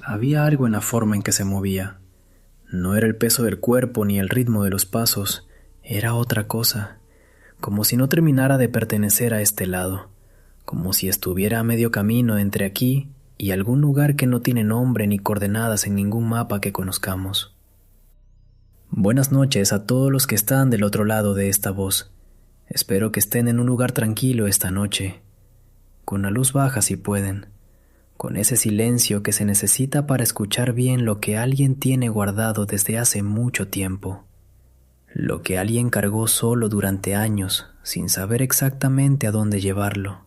Había algo en la forma en que se movía. No era el peso del cuerpo ni el ritmo de los pasos, era otra cosa, como si no terminara de pertenecer a este lado, como si estuviera a medio camino entre aquí y algún lugar que no tiene nombre ni coordenadas en ningún mapa que conozcamos. Buenas noches a todos los que están del otro lado de esta voz. Espero que estén en un lugar tranquilo esta noche, con la luz baja si pueden, con ese silencio que se necesita para escuchar bien lo que alguien tiene guardado desde hace mucho tiempo, lo que alguien cargó solo durante años sin saber exactamente a dónde llevarlo.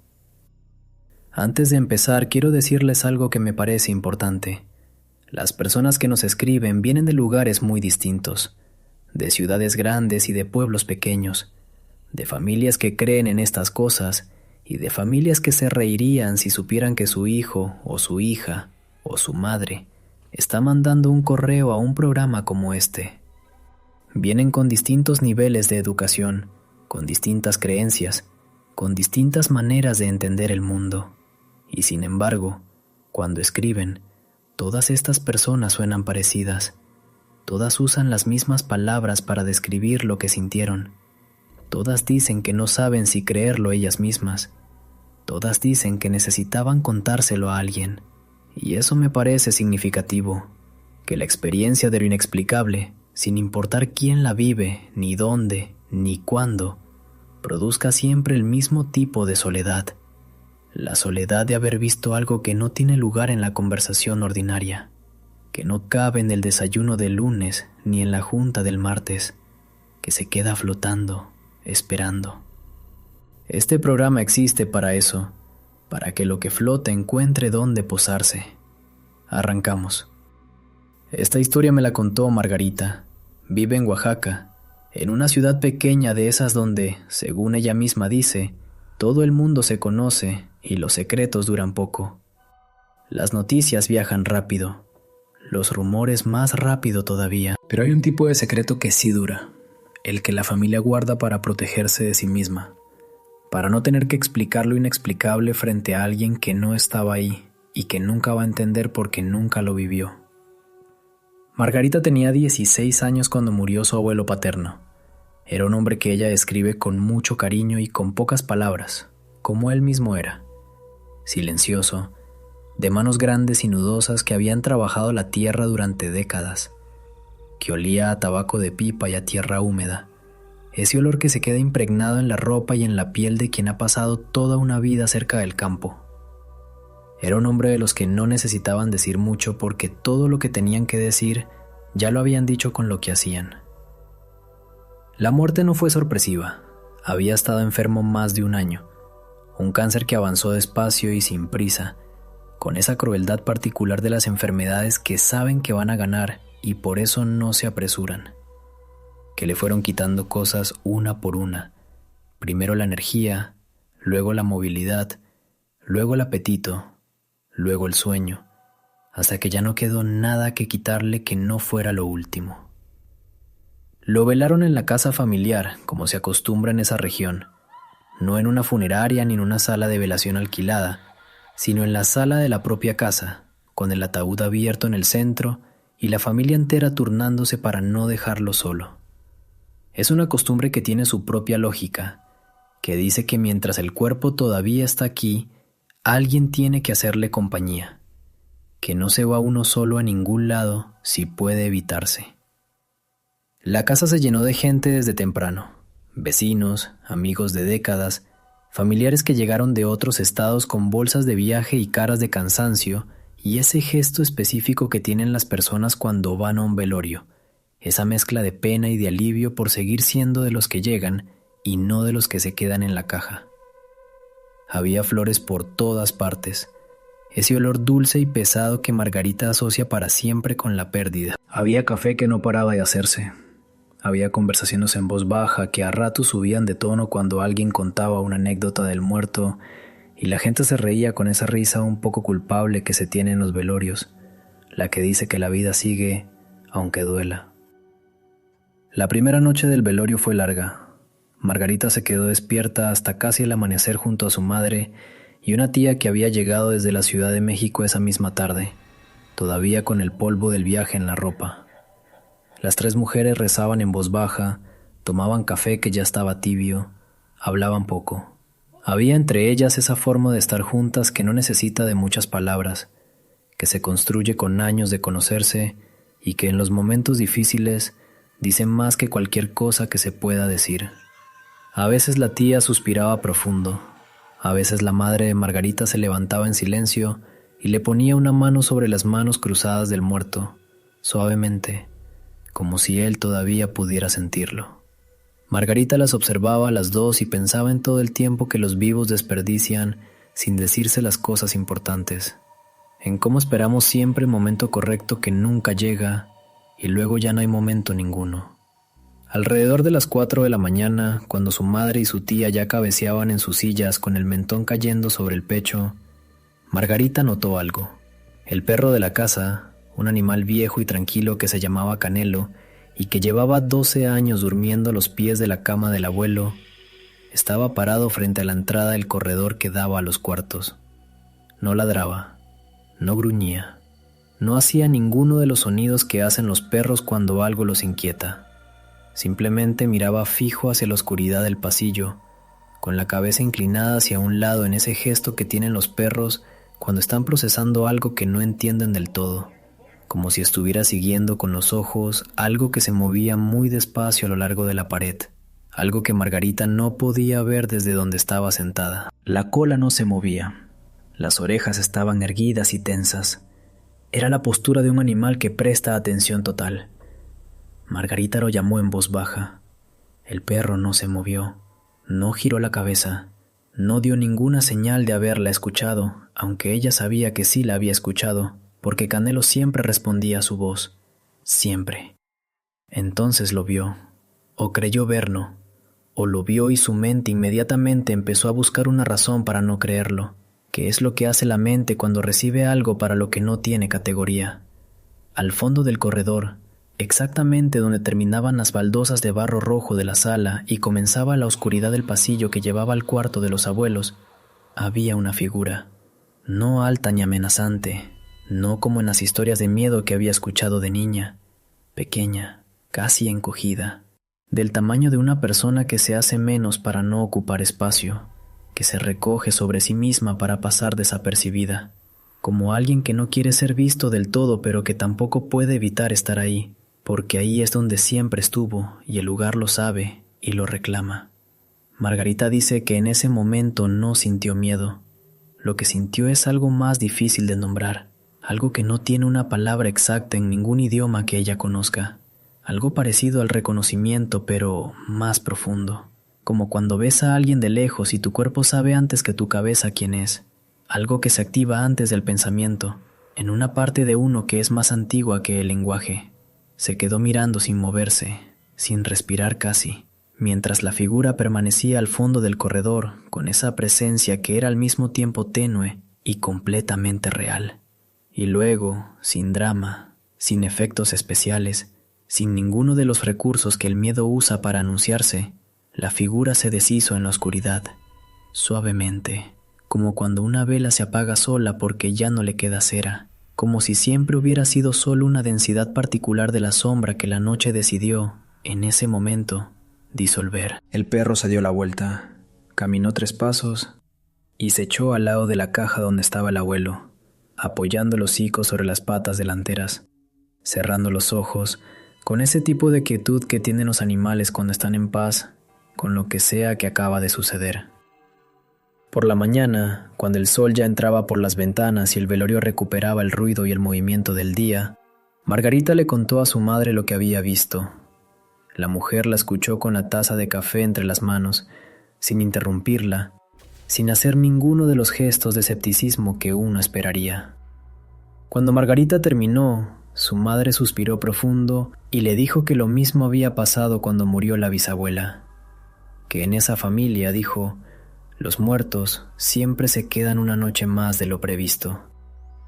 Antes de empezar, quiero decirles algo que me parece importante. Las personas que nos escriben vienen de lugares muy distintos, de ciudades grandes y de pueblos pequeños, de familias que creen en estas cosas y de familias que se reirían si supieran que su hijo o su hija o su madre está mandando un correo a un programa como este. Vienen con distintos niveles de educación, con distintas creencias, con distintas maneras de entender el mundo. Y sin embargo, cuando escriben, todas estas personas suenan parecidas. Todas usan las mismas palabras para describir lo que sintieron. Todas dicen que no saben si creerlo ellas mismas. Todas dicen que necesitaban contárselo a alguien. Y eso me parece significativo, que la experiencia de lo inexplicable, sin importar quién la vive, ni dónde, ni cuándo, produzca siempre el mismo tipo de soledad. La soledad de haber visto algo que no tiene lugar en la conversación ordinaria, que no cabe en el desayuno del lunes ni en la junta del martes, que se queda flotando, esperando. Este programa existe para eso, para que lo que flota encuentre dónde posarse. Arrancamos. Esta historia me la contó Margarita. Vive en Oaxaca, en una ciudad pequeña de esas donde, según ella misma dice, todo el mundo se conoce y los secretos duran poco. Las noticias viajan rápido, los rumores más rápido todavía. Pero hay un tipo de secreto que sí dura, el que la familia guarda para protegerse de sí misma, para no tener que explicar lo inexplicable frente a alguien que no estaba ahí y que nunca va a entender porque nunca lo vivió. Margarita tenía 16 años cuando murió su abuelo paterno. Era un hombre que ella describe con mucho cariño y con pocas palabras, como él mismo era. Silencioso, de manos grandes y nudosas que habían trabajado la tierra durante décadas, que olía a tabaco de pipa y a tierra húmeda, ese olor que se queda impregnado en la ropa y en la piel de quien ha pasado toda una vida cerca del campo. Era un hombre de los que no necesitaban decir mucho porque todo lo que tenían que decir ya lo habían dicho con lo que hacían. La muerte no fue sorpresiva. Había estado enfermo más de un año. Un cáncer que avanzó despacio y sin prisa, con esa crueldad particular de las enfermedades que saben que van a ganar y por eso no se apresuran. Que le fueron quitando cosas una por una. Primero la energía, luego la movilidad, luego el apetito, luego el sueño, hasta que ya no quedó nada que quitarle que no fuera lo último. Lo velaron en la casa familiar, como se acostumbra en esa región, no en una funeraria ni en una sala de velación alquilada, sino en la sala de la propia casa, con el ataúd abierto en el centro y la familia entera turnándose para no dejarlo solo. Es una costumbre que tiene su propia lógica, que dice que mientras el cuerpo todavía está aquí, alguien tiene que hacerle compañía, que no se va uno solo a ningún lado si puede evitarse. La casa se llenó de gente desde temprano, vecinos, amigos de décadas, familiares que llegaron de otros estados con bolsas de viaje y caras de cansancio y ese gesto específico que tienen las personas cuando van a un velorio, esa mezcla de pena y de alivio por seguir siendo de los que llegan y no de los que se quedan en la caja. Había flores por todas partes, ese olor dulce y pesado que Margarita asocia para siempre con la pérdida. Había café que no paraba de hacerse. Había conversaciones en voz baja que a ratos subían de tono cuando alguien contaba una anécdota del muerto y la gente se reía con esa risa un poco culpable que se tiene en los velorios, la que dice que la vida sigue aunque duela. La primera noche del velorio fue larga. Margarita se quedó despierta hasta casi el amanecer junto a su madre y una tía que había llegado desde la Ciudad de México esa misma tarde, todavía con el polvo del viaje en la ropa. Las 3 mujeres rezaban en voz baja, tomaban café que ya estaba tibio, hablaban poco. Había entre ellas esa forma de estar juntas que no necesita de muchas palabras, que se construye con años de conocerse y que en los momentos difíciles dicen más que cualquier cosa que se pueda decir. A veces la tía suspiraba profundo, a veces la madre de Margarita se levantaba en silencio y le ponía una mano sobre las manos cruzadas del muerto, suavemente, como si él todavía pudiera sentirlo. Margarita las observaba a las 2 y pensaba en todo el tiempo que los vivos desperdician sin decirse las cosas importantes, en cómo esperamos siempre el momento correcto que nunca llega y luego ya no hay momento ninguno. Alrededor de las 4 de la mañana, cuando su madre y su tía ya cabeceaban en sus sillas con el mentón cayendo sobre el pecho, Margarita notó algo. El perro de la casa, un animal viejo y tranquilo que se llamaba Canelo y que llevaba 12 años durmiendo a los pies de la cama del abuelo, estaba parado frente a la entrada del corredor que daba a los cuartos. No ladraba, no gruñía, no hacía ninguno de los sonidos que hacen los perros cuando algo los inquieta. Simplemente miraba fijo hacia la oscuridad del pasillo, con la cabeza inclinada hacia un lado en ese gesto que tienen los perros cuando están procesando algo que no entienden del todo, como si estuviera siguiendo con los ojos algo que se movía muy despacio a lo largo de la pared, algo que Margarita no podía ver desde donde estaba sentada. La cola no se movía, las orejas estaban erguidas y tensas. Era la postura de un animal que presta atención total. Margarita lo llamó en voz baja. El perro no se movió, no giró la cabeza, no dio ninguna señal de haberla escuchado, aunque ella sabía que sí la había escuchado, porque Canelo siempre respondía a su voz, siempre. Entonces lo vio, o creyó verlo, o lo vio y su mente inmediatamente empezó a buscar una razón para no creerlo, que es lo que hace la mente cuando recibe algo para lo que no tiene categoría. Al fondo del corredor, exactamente donde terminaban las baldosas de barro rojo de la sala y comenzaba la oscuridad del pasillo que llevaba al cuarto de los abuelos, había una figura, no alta ni amenazante, no como en las historias de miedo que había escuchado de niña, pequeña, casi encogida, del tamaño de una persona que se hace menos para no ocupar espacio, que se recoge sobre sí misma para pasar desapercibida, como alguien que no quiere ser visto del todo pero que tampoco puede evitar estar ahí, porque ahí es donde siempre estuvo y el lugar lo sabe y lo reclama. Margarita dice que en ese momento no sintió miedo. Lo que sintió es algo más difícil de nombrar, algo que no tiene una palabra exacta en ningún idioma que ella conozca, algo parecido al reconocimiento pero más profundo, como cuando ves a alguien de lejos y tu cuerpo sabe antes que tu cabeza quién es, algo que se activa antes del pensamiento, en una parte de uno que es más antigua que el lenguaje. Se quedó mirando sin moverse, sin respirar casi, mientras la figura permanecía al fondo del corredor con esa presencia que era al mismo tiempo tenue y completamente real. Y luego, sin drama, sin efectos especiales, sin ninguno de los recursos que el miedo usa para anunciarse, la figura se deshizo en la oscuridad, suavemente, como cuando una vela se apaga sola porque ya no le queda cera, como si siempre hubiera sido solo una densidad particular de la sombra que la noche decidió, en ese momento, disolver. El perro se dio la vuelta, caminó 3 pasos y se echó al lado de la caja donde estaba el abuelo, apoyando el hocico sobre las patas delanteras, cerrando los ojos, con ese tipo de quietud que tienen los animales cuando están en paz con lo que sea que acaba de suceder. Por la mañana, cuando el sol ya entraba por las ventanas y el velorio recuperaba el ruido y el movimiento del día, Margarita le contó a su madre lo que había visto. La mujer la escuchó con la taza de café entre las manos, sin interrumpirla, sin hacer ninguno de los gestos de escepticismo que uno esperaría. Cuando Margarita terminó, su madre suspiró profundo y le dijo que lo mismo había pasado cuando murió la bisabuela, que en esa familia, dijo, los muertos siempre se quedan una noche más de lo previsto,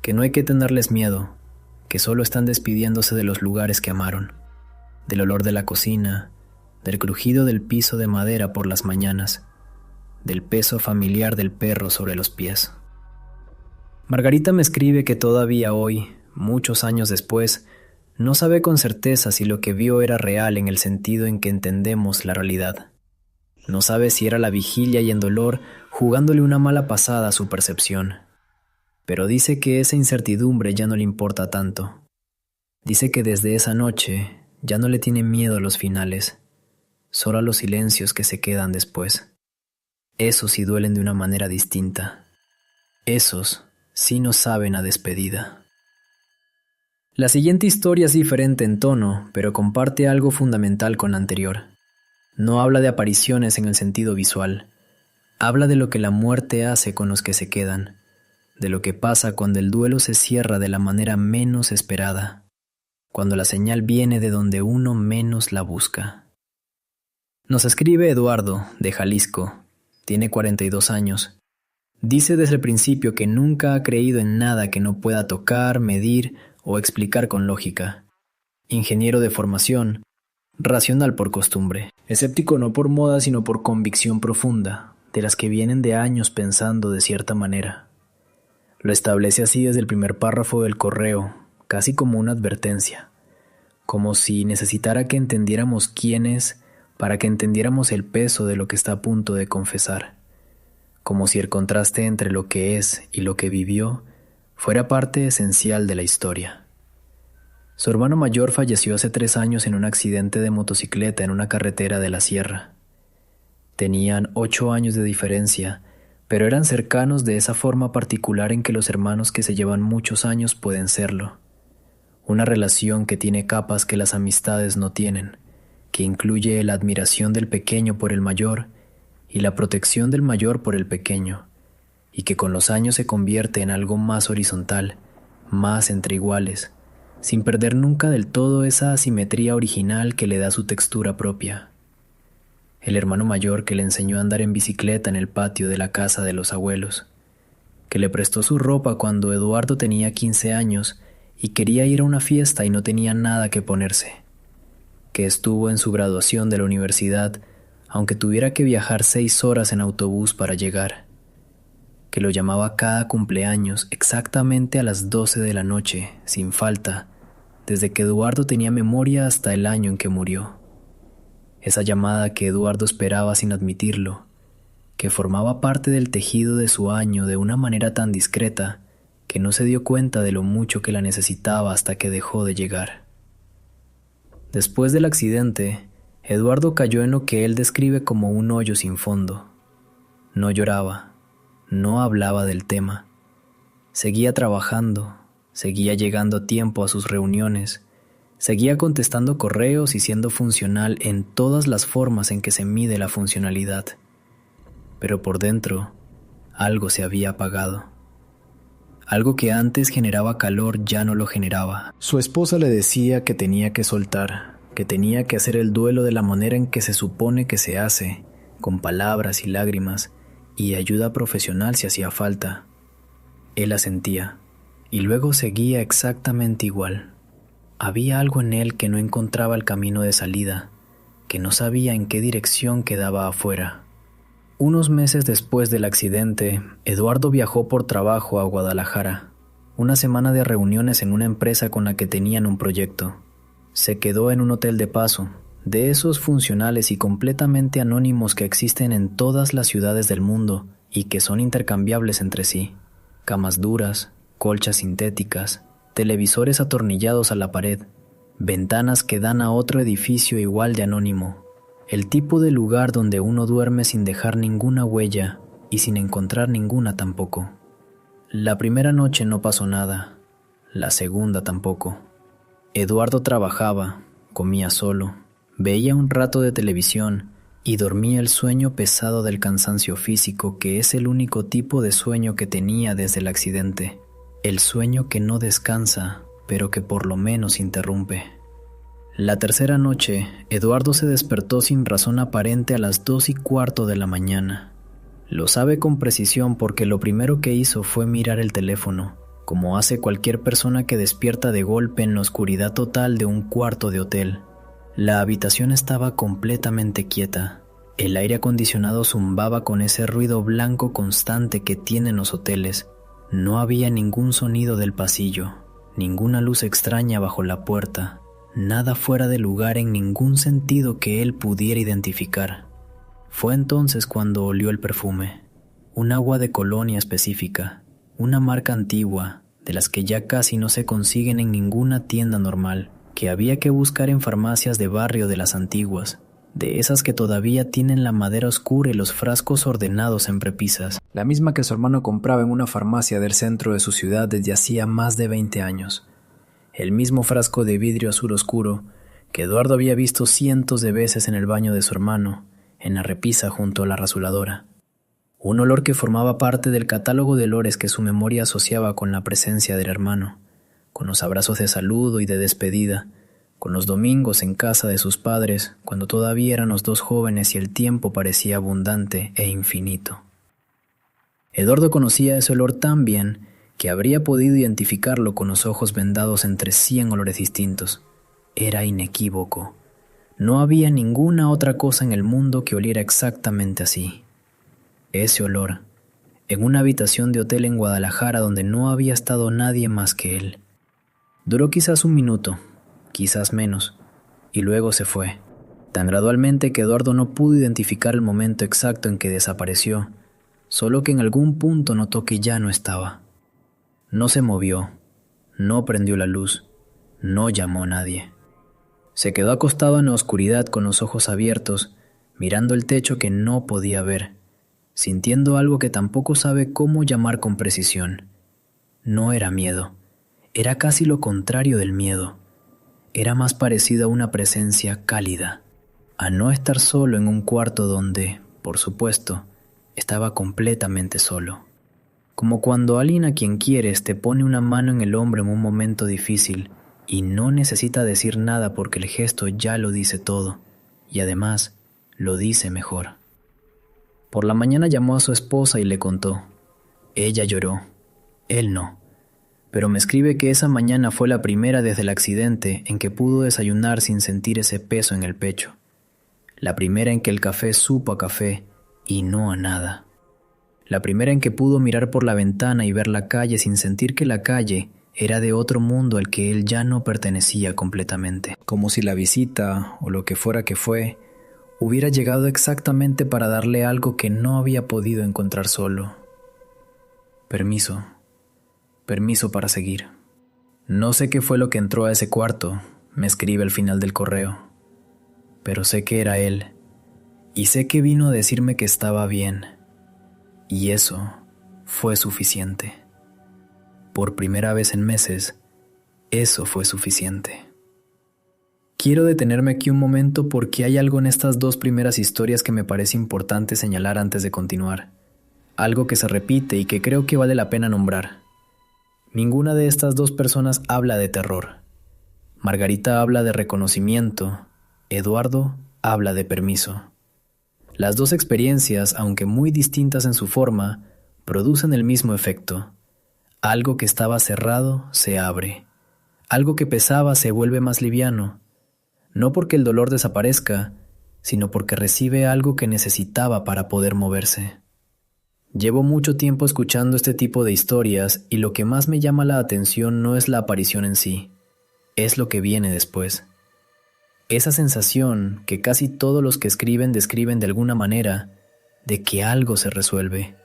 que no hay que tenerles miedo, que solo están despidiéndose de los lugares que amaron, del olor de la cocina, del crujido del piso de madera por las mañanas, del peso familiar del perro sobre los pies. Margarita me escribe que todavía hoy, muchos años después, no sabe con certeza si lo que vio era real en el sentido en que entendemos la realidad. No sabe si era la vigilia y el dolor jugándole una mala pasada a su percepción. Pero dice que esa incertidumbre ya no le importa tanto. Dice que desde esa noche ya no le tiene miedo a los finales, solo a los silencios que se quedan después. Esos sí duelen de una manera distinta. Esos sí no saben a despedida. La siguiente historia es diferente en tono, pero comparte algo fundamental con la anterior. No habla de apariciones en el sentido visual. Habla de lo que la muerte hace con los que se quedan, de lo que pasa cuando el duelo se cierra de la manera menos esperada, cuando la señal viene de donde uno menos la busca. Nos escribe Eduardo, de Jalisco. Tiene 42 años. Dice desde el principio que nunca ha creído en nada que no pueda tocar, medir o explicar con lógica. Ingeniero de formación, racional por costumbre, escéptico no por moda sino por convicción profunda, de las que vienen de años pensando de cierta manera. Lo establece así desde el primer párrafo del correo, casi como una advertencia, como si necesitara que entendiéramos quién es para que entendiéramos el peso de lo que está a punto de confesar, como si el contraste entre lo que es y lo que vivió fuera parte esencial de la historia. Su hermano mayor falleció hace 3 años en un accidente de motocicleta en una carretera de la sierra. Tenían 8 años de diferencia, pero eran cercanos de esa forma particular en que los hermanos que se llevan muchos años pueden serlo. Una relación que tiene capas que las amistades no tienen, que incluye la admiración del pequeño por el mayor y la protección del mayor por el pequeño, y que con los años se convierte en algo más horizontal, más entre iguales, sin perder nunca del todo esa asimetría original que le da su textura propia. El hermano mayor que le enseñó a andar en bicicleta en el patio de la casa de los abuelos, que le prestó su ropa cuando Eduardo tenía 15 años y quería ir a una fiesta y no tenía nada que ponerse, que estuvo en su graduación de la universidad, aunque tuviera que viajar 6 horas en autobús para llegar, que lo llamaba cada cumpleaños exactamente a las 12 de la noche, sin falta, desde que Eduardo tenía memoria hasta el año en que murió. Esa llamada que Eduardo esperaba sin admitirlo, que formaba parte del tejido de su año de una manera tan discreta que no se dio cuenta de lo mucho que la necesitaba hasta que dejó de llegar. Después del accidente, Eduardo cayó en lo que él describe como un hoyo sin fondo. No lloraba. No hablaba del tema. Seguía trabajando, seguía llegando a tiempo a sus reuniones, seguía contestando correos y siendo funcional en todas las formas en que se mide la funcionalidad. Pero por dentro, algo se había apagado. Algo que antes generaba calor ya no lo generaba. Su esposa le decía que tenía que soltar, que tenía que hacer el duelo de la manera en que se supone que se hace, con palabras y lágrimas, y ayuda profesional si hacía falta. Él asentía, y luego seguía exactamente igual. Había algo en él que no encontraba el camino de salida, que no sabía en qué dirección quedaba afuera. Unos meses después del accidente, Eduardo viajó por trabajo a Guadalajara. Una semana de reuniones en una empresa con la que tenían un proyecto. Se quedó en un hotel de paso, de esos funcionales y completamente anónimos que existen en todas las ciudades del mundo y que son intercambiables entre sí. Camas duras, colchas sintéticas, televisores atornillados a la pared, ventanas que dan a otro edificio igual de anónimo. El tipo de lugar donde uno duerme sin dejar ninguna huella y sin encontrar ninguna tampoco. La primera noche no pasó nada, la segunda tampoco. Eduardo trabajaba, comía solo, veía un rato de televisión y dormía el sueño pesado del cansancio físico, que es el único tipo de sueño que tenía desde el accidente. El sueño que no descansa, pero que por lo menos interrumpe. La tercera noche, Eduardo se despertó sin razón aparente a las 2:15 de la mañana. Lo sabe con precisión porque lo primero que hizo fue mirar el teléfono, como hace cualquier persona que despierta de golpe en la oscuridad total de un cuarto de hotel. La habitación estaba completamente quieta. El aire acondicionado zumbaba con ese ruido blanco constante que tienen los hoteles. No había ningún sonido del pasillo. ninguna luz extraña bajo la puerta, nada fuera de lugar en ningún sentido que él pudiera identificar. Fue entonces cuando olió el perfume, un agua de colonia específica, una marca antigua, de las que ya casi no se consiguen en ninguna tienda normal, que había que buscar en farmacias de barrio de las antiguas, de esas que todavía tienen la madera oscura y los frascos ordenados en prepisas, la misma que su hermano compraba en una farmacia del centro de su ciudad desde hacía más de 20 años. El mismo frasco de vidrio azul oscuro que Eduardo había visto cientos de veces en el baño de su hermano, en la repisa junto a la rasuradora. Un olor que formaba parte del catálogo de olores que su memoria asociaba con la presencia del hermano, con los abrazos de saludo y de despedida, con los domingos en casa de sus padres, cuando todavía eran los dos jóvenes y el tiempo parecía abundante e infinito. Eduardo conocía ese olor tan bien que habría podido identificarlo con los ojos vendados entre 100 olores distintos. Era inequívoco. No había ninguna otra cosa en el mundo que oliera exactamente así. Ese olor, en una habitación de hotel en Guadalajara donde no había estado nadie más que él. Duró quizás un minuto, quizás menos, y luego se fue, tan gradualmente que Eduardo no pudo identificar el momento exacto en que desapareció, solo que en algún punto notó que ya no estaba. No se movió, no prendió la luz, no llamó a nadie. Se quedó acostado en la oscuridad con los ojos abiertos, mirando el techo que no podía ver, sintiendo algo que tampoco sabe cómo llamar con precisión. No era miedo, era casi lo contrario del miedo. Era más parecido a una presencia cálida, a no estar solo en un cuarto donde, por supuesto, estaba completamente solo. Como cuando alguien a quien quieres te pone una mano en el hombro en un momento difícil y no necesita decir nada porque el gesto ya lo dice todo, y además lo dice mejor. Por la mañana llamó a su esposa y le contó. Ella lloró, él no. Pero me escribe que esa mañana fue la primera desde el accidente en que pudo desayunar sin sentir ese peso en el pecho. La primera en que el café supo a café y no a nada. La primera en que pudo mirar por la ventana y ver la calle sin sentir que la calle era de otro mundo al que él ya no pertenecía completamente. Como si la visita, o lo que fuera que fue, hubiera llegado exactamente para darle algo que no había podido encontrar solo. Permiso para seguir. No sé qué fue lo que entró a ese cuarto, me escribe al final del correo, pero sé que era él, y sé que vino a decirme que estaba bien, y eso fue suficiente. Por primera vez en meses, eso fue suficiente. Quiero detenerme aquí un momento porque hay algo en estas dos primeras historias que me parece importante señalar antes de continuar, algo que se repite y que creo que vale la pena nombrar. Ninguna de estas dos personas habla de terror. Margarita habla de reconocimiento, Eduardo habla de permiso. Las dos experiencias, aunque muy distintas en su forma, producen el mismo efecto. Algo que estaba cerrado se abre. Algo que pesaba se vuelve más liviano. No porque el dolor desaparezca, sino porque recibe algo que necesitaba para poder moverse. Llevo mucho tiempo escuchando este tipo de historias y lo que más me llama la atención no es la aparición en sí, es lo que viene después. Esa sensación que casi todos los que escriben describen de alguna manera, de que algo se resuelve,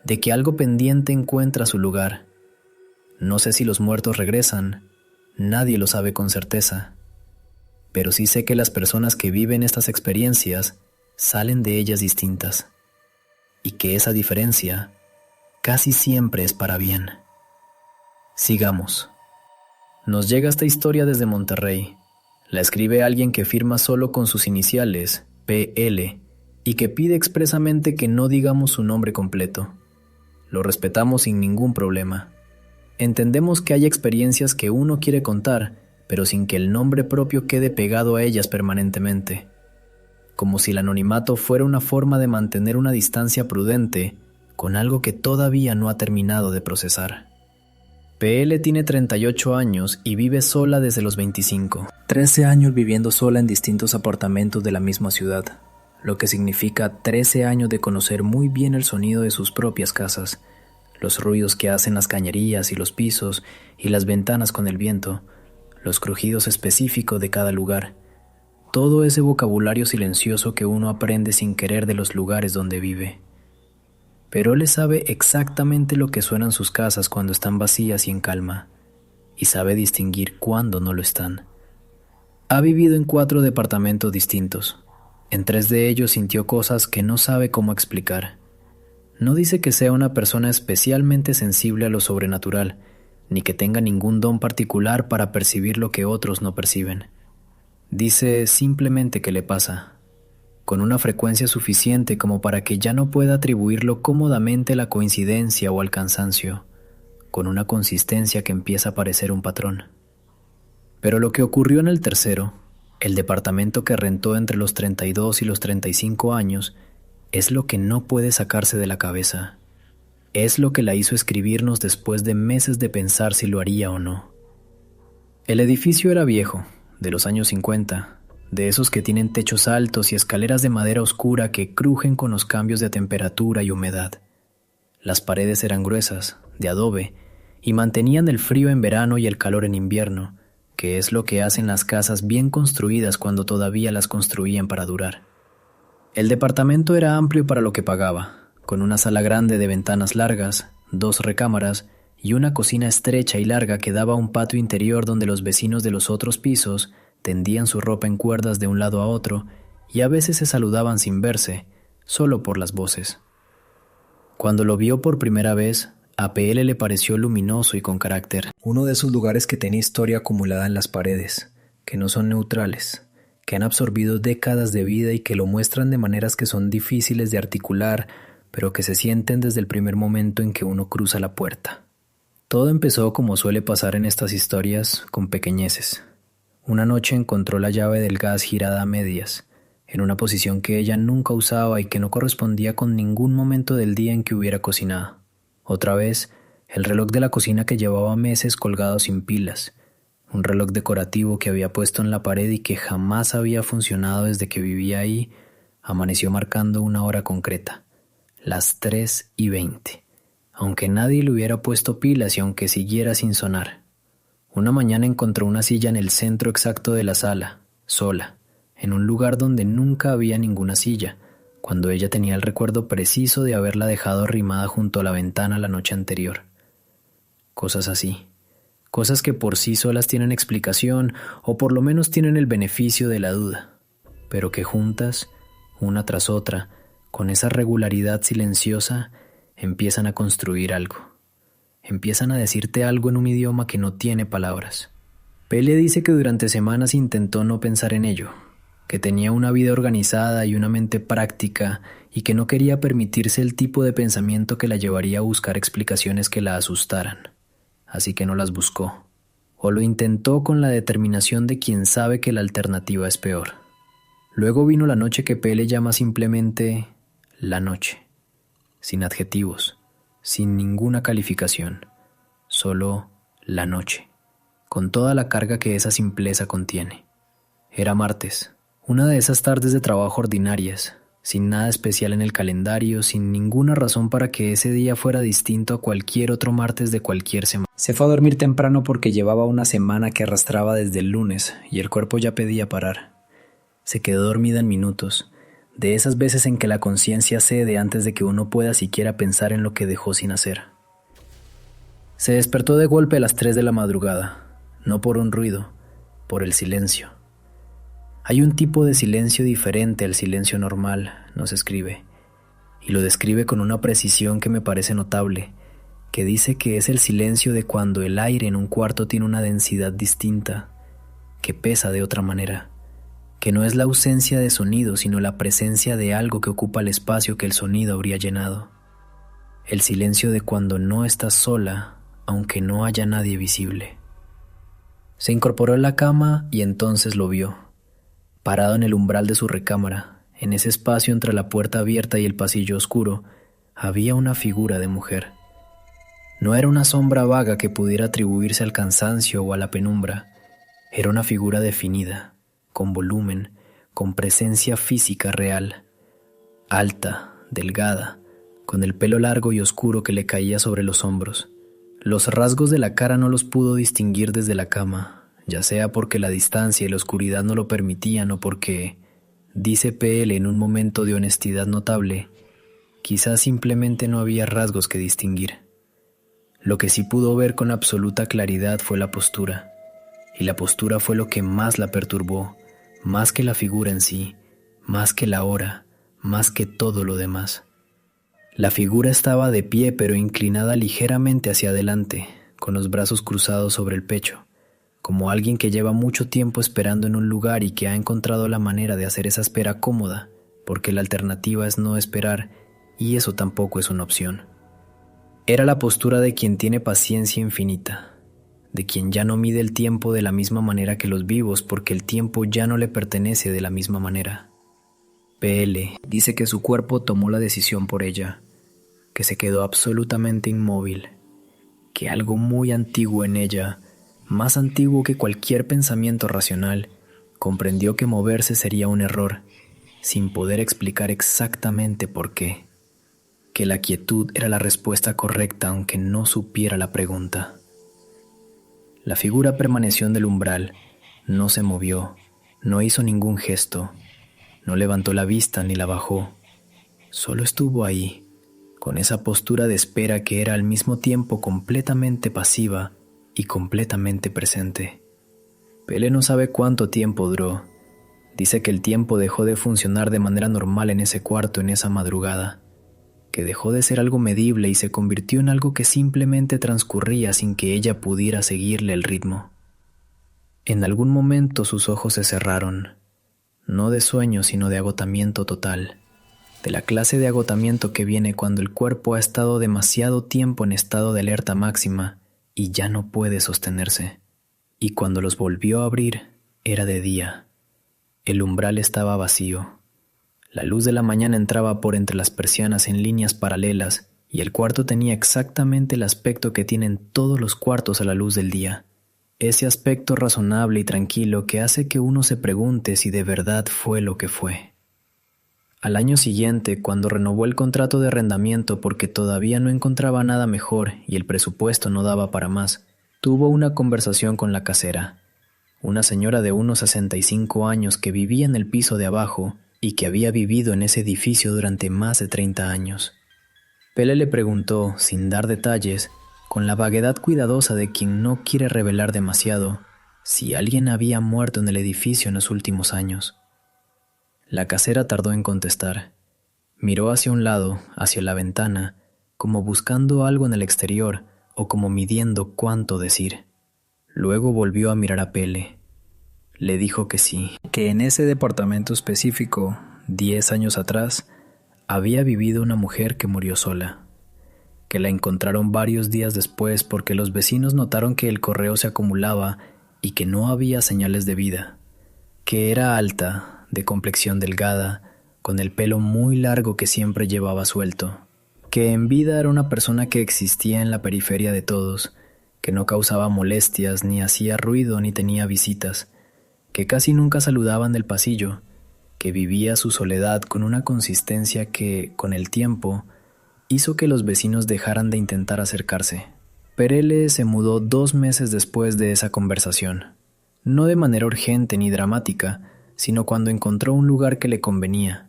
de que algo pendiente encuentra su lugar. No sé si los muertos regresan, nadie lo sabe con certeza, pero sí sé que las personas que viven estas experiencias salen de ellas distintas. Y que esa diferencia casi siempre es para bien. Sigamos. Nos llega esta historia desde Monterrey. La escribe alguien que firma solo con sus iniciales, PL, y que pide expresamente que no digamos su nombre completo. Lo respetamos sin ningún problema. Entendemos que hay experiencias que uno quiere contar, pero sin que el nombre propio quede pegado a ellas permanentemente. Como si el anonimato fuera una forma de mantener una distancia prudente con algo que todavía no ha terminado de procesar. PL tiene 38 años y vive sola desde los 25. 13 años viviendo sola en distintos apartamentos de la misma ciudad, lo que significa 13 años de conocer muy bien el sonido de sus propias casas, los ruidos que hacen las cañerías y los pisos y las ventanas con el viento, los crujidos específicos de cada lugar, todo ese vocabulario silencioso que uno aprende sin querer de los lugares donde vive. Pero él sabe exactamente lo que suenan sus casas cuando están vacías y en calma, y sabe distinguir cuándo no lo están. Ha vivido en 4 departamentos distintos. En 3 de ellos sintió cosas que no sabe cómo explicar. No dice que sea una persona especialmente sensible a lo sobrenatural, ni que tenga ningún don particular para percibir lo que otros no perciben. Dice simplemente que le pasa, con una frecuencia suficiente como para que ya no pueda atribuirlo cómodamente a la coincidencia o al cansancio, con una consistencia que empieza a parecer un patrón. Pero lo que ocurrió en el tercero, el departamento que rentó entre los 32 y los 35 años, es lo que no puede sacarse de la cabeza. Es lo que la hizo escribirnos después de meses de pensar si lo haría o no. El edificio era viejo, de los años 50, de esos que tienen techos altos y escaleras de madera oscura que crujen con los cambios de temperatura y humedad. Las paredes eran gruesas, de adobe, y mantenían el frío en verano y el calor en invierno, que es lo que hacen las casas bien construidas cuando todavía las construían para durar. El departamento era amplio para lo que pagaba, con una sala grande de ventanas largas, 2 recámaras y una cocina estrecha y larga que daba a un patio interior donde los vecinos de los otros pisos tendían su ropa en cuerdas de un lado a otro y a veces se saludaban sin verse, solo por las voces. Cuando lo vio por primera vez, a PL le pareció luminoso y con carácter. Uno de esos lugares que tiene historia acumulada en las paredes, que no son neutrales, que han absorbido décadas de vida y que lo muestran de maneras que son difíciles de articular, pero que se sienten desde el primer momento en que uno cruza la puerta. Todo empezó como suele pasar en estas historias, con pequeñeces. Una noche encontró la llave del gas girada a medias, en una posición que ella nunca usaba y que no correspondía con ningún momento del día en que hubiera cocinado. Otra vez, el reloj de la cocina que llevaba meses colgado sin pilas, un reloj decorativo que había puesto en la pared y que jamás había funcionado desde que vivía ahí, amaneció marcando una hora concreta, las 3:20, aunque nadie le hubiera puesto pilas y aunque siguiera sin sonar. Una mañana encontró una silla en el centro exacto de la sala, sola, en un lugar donde nunca había ninguna silla, cuando ella tenía el recuerdo preciso de haberla dejado arrimada junto a la ventana la noche anterior. Cosas así, cosas que por sí solas tienen explicación o por lo menos tienen el beneficio de la duda, pero que juntas, una tras otra, con esa regularidad silenciosa, empiezan a construir algo. Empiezan a decirte algo en un idioma que no tiene palabras. Pele dice que durante semanas intentó no pensar en ello, que tenía una vida organizada y una mente práctica y que no quería permitirse el tipo de pensamiento que la llevaría a buscar explicaciones que la asustaran. Así que no las buscó, o lo intentó con la determinación de quien sabe que la alternativa es peor. Luego vino la noche que Pele llama simplemente la noche, sin adjetivos, sin ninguna calificación, solo la noche, con toda la carga que esa simpleza contiene. Era martes, una de esas tardes de trabajo ordinarias, sin nada especial en el calendario, sin ninguna razón para que ese día fuera distinto a cualquier otro martes de cualquier semana. Se fue a dormir temprano porque llevaba una semana que arrastraba desde el lunes y el cuerpo ya pedía parar. Se quedó dormida en minutos, de esas veces en que la conciencia cede antes de que uno pueda siquiera pensar en lo que dejó sin hacer. Se despertó de golpe a las 3 de la madrugada, no por un ruido, por el silencio. Hay un tipo de silencio diferente al silencio normal, nos escribe, y lo describe con una precisión que me parece notable, que dice que es el silencio de cuando el aire en un cuarto tiene una densidad distinta, que pesa de otra manera, que no es la ausencia de sonido, sino la presencia de algo que ocupa el espacio que el sonido habría llenado. El silencio de cuando no estás sola, aunque no haya nadie visible. Se incorporó en la cama y entonces lo vio. Parado en el umbral de su recámara, en ese espacio entre la puerta abierta y el pasillo oscuro, había una figura de mujer. No era una sombra vaga que pudiera atribuirse al cansancio o a la penumbra. Era una figura definida, con volumen, con presencia física real. Alta, delgada, con el pelo largo y oscuro que le caía sobre los hombros. Los rasgos de la cara no los pudo distinguir desde la cama, ya sea porque la distancia y la oscuridad no lo permitían o porque, dice PL en un momento de honestidad notable, quizás simplemente no había rasgos que distinguir. Lo que sí pudo ver con absoluta claridad fue la postura, y la postura fue lo que más la perturbó, más que la figura en sí, más que la hora, más que todo lo demás. La figura estaba de pie pero inclinada ligeramente hacia adelante, con los brazos cruzados sobre el pecho, como alguien que lleva mucho tiempo esperando en un lugar y que ha encontrado la manera de hacer esa espera cómoda, porque la alternativa es no esperar, y eso tampoco es una opción. Era la postura de quien tiene paciencia infinita, de quien ya no mide el tiempo de la misma manera que los vivos porque el tiempo ya no le pertenece de la misma manera. PL dice que su cuerpo tomó la decisión por ella, que se quedó absolutamente inmóvil, que algo muy antiguo en ella, más antiguo que cualquier pensamiento racional, comprendió que moverse sería un error, sin poder explicar exactamente por qué, que la quietud era la respuesta correcta aunque no supiera la pregunta. La figura permaneció en el umbral, no se movió, no hizo ningún gesto, no levantó la vista ni la bajó, solo estuvo ahí, con esa postura de espera que era al mismo tiempo completamente pasiva y completamente presente. Pele no sabe cuánto tiempo duró. Dice que el tiempo dejó de funcionar de manera normal en ese cuarto en esa madrugada, que dejó de ser algo medible y se convirtió en algo que simplemente transcurría sin que ella pudiera seguirle el ritmo. En algún momento sus ojos se cerraron, no de sueño sino de agotamiento total, de la clase de agotamiento que viene cuando el cuerpo ha estado demasiado tiempo en estado de alerta máxima y ya no puede sostenerse. Y cuando los volvió a abrir, era de día. El umbral estaba vacío. La luz de la mañana entraba por entre las persianas en líneas paralelas y el cuarto tenía exactamente el aspecto que tienen todos los cuartos a la luz del día. Ese aspecto razonable y tranquilo que hace que uno se pregunte si de verdad fue lo que fue. Al año siguiente, cuando renovó el contrato de arrendamiento porque todavía no encontraba nada mejor y el presupuesto no daba para más, tuvo una conversación con la casera, una señora de unos 65 años que vivía en el piso de abajo y que había vivido en ese edificio durante más de 30 años. Pele le preguntó, sin dar detalles, con la vaguedad cuidadosa de quien no quiere revelar demasiado, si alguien había muerto en el edificio en los últimos años. La casera tardó en contestar. Miró hacia un lado, hacia la ventana, como buscando algo en el exterior o como midiendo cuánto decir. Luego volvió a mirar a Pele. Le dijo que sí, que en ese departamento específico, 10 años atrás, había vivido una mujer que murió sola, que la encontraron varios días después porque los vecinos notaron que el correo se acumulaba y que no había señales de vida, que era alta, de complexión delgada, con el pelo muy largo que siempre llevaba suelto, que en vida era una persona que existía en la periferia de todos, que no causaba molestias, ni hacía ruido, ni tenía visitas, que casi nunca saludaban del pasillo, que vivía su soledad con una consistencia que, con el tiempo, hizo que los vecinos dejaran de intentar acercarse. Perele se mudó 2 meses después de esa conversación, no de manera urgente ni dramática, sino cuando encontró un lugar que le convenía,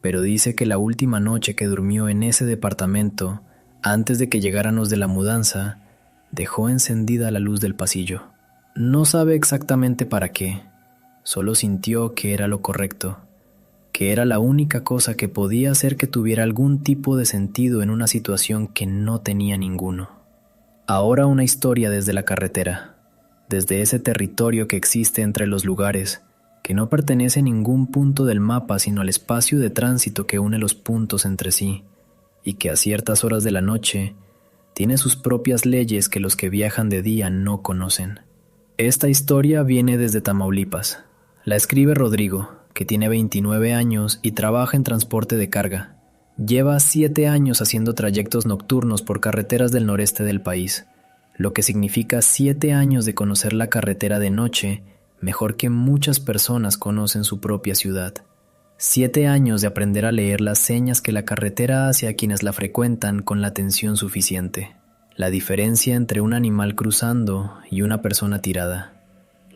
pero dice que la última noche que durmió en ese departamento, antes de que llegaran los de la mudanza, dejó encendida la luz del pasillo. No sabe exactamente para qué, solo sintió que era lo correcto, que era la única cosa que podía hacer que tuviera algún tipo de sentido en una situación que no tenía ninguno. Ahora una historia desde la carretera, desde ese territorio que existe entre los lugares, que no pertenece a ningún punto del mapa sino al espacio de tránsito que une los puntos entre sí, y que a ciertas horas de la noche tiene sus propias leyes que los que viajan de día no conocen. Esta historia viene desde Tamaulipas. La escribe Rodrigo, que tiene 29 años y trabaja en transporte de carga. Lleva 7 años haciendo trayectos nocturnos por carreteras del noreste del país, lo que significa 7 años de conocer la carretera de noche mejor que muchas personas conocen su propia ciudad. 7 años de aprender a leer las señas que la carretera hace a quienes la frecuentan con la atención suficiente. La diferencia entre un animal cruzando y una persona tirada.